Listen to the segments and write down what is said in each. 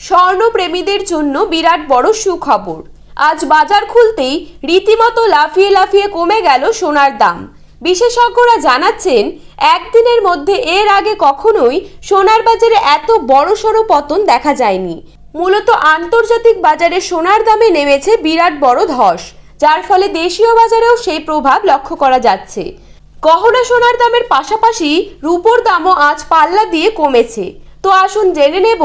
স্বর্ণপ্রেমীদের জন্য বিরাট বড় সুখবর। আজ বাজার খুলতেই রীতিমতো লাফিয়ে লাফিয়ে কমে গেল সোনার দাম। বিশেষজ্ঞরা জানাচ্ছেন, একদিনের মধ্যে এর আগে কখনোই সোনার বাজারে এত বড়সড় পতন দেখা যায়নি। মূলত আন্তর্জাতিক বাজারে সোনার দামে নেমেছে বিরাট বড় ধস, যার ফলে দেশীয় বাজারেও সেই প্রভাব লক্ষ্য করা যাচ্ছে। গহনা সোনার দামের পাশাপাশি রূপোর দামও আজ পাল্লা দিয়ে কমেছে। তো আসুন জেনে নেব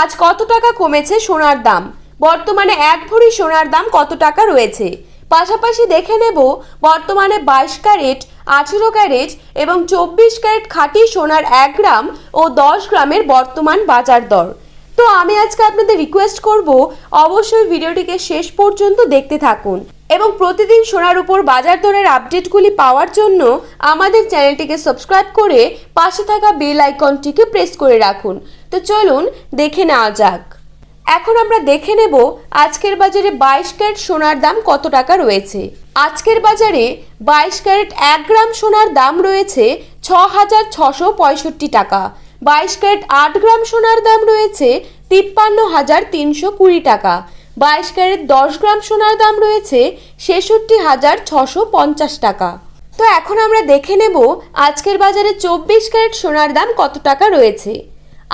আজ কত টাকা কমেছে সোনার দাম, বর্তমানে এক ভরি সোনার দাম কত টাকা রয়েছে। পাশাপাশি দেখে নেব বর্তমানে 22 ক্যারেট, 18 ক্যারেট এবং 24 ক্যারেট খাঁটি সোনার 1 গ্রাম ও 10 গ্রামের বর্তমান বাজার দর। তো আমি আজকে আপনাদের রিকোয়েস্ট করব, অবশ্যই ভিডিওটিকে শেষ পর্যন্ত দেখতে থাকুন এবং প্রতিদিন সোনার উপর বাজার দরের আপডেটগুলি পাওয়ার জন্য আমাদের চ্যানেলটিকে সাবস্ক্রাইব করে পাশে থাকা বেল আইকনটিকে প্রেস করে রাখুন। তো চলুন দেখে নেওয়া যাক। এখন আমরা দেখে নেব আজকের বাজারে 22 ক্যারেট সোনার দাম কত টাকা রয়েছে। আজকের বাজারে 22 ক্যারেট 1 গ্রাম সোনার দাম রয়েছে 6,665 টাকা। 22 ক্যারেট 8 গ্রাম সোনার দাম রয়েছে 53,320 টাকা। 22 ক্যারেট 10 গ্রাম সোনার দাম রয়েছে 66,650 টাকা। তো এখন আমরা দেখে নেব আজকের বাজারে 24 ক্যারেট সোনার দাম কত টাকা রয়েছে।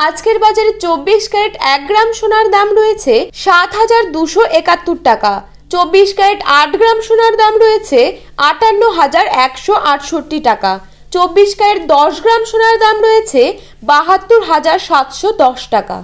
আজকের বাজারে 24 ক্যারেট 1 গ্রাম সোনার দাম রয়েছে 7,271 টাকা। 24 ক্যারেট 8 গ্রাম সোনার দাম রয়েছে 58,168 টাকা। 24 ক্যারেট 10 গ্রাম সোনার দাম রয়েছে 72,710 টাকা।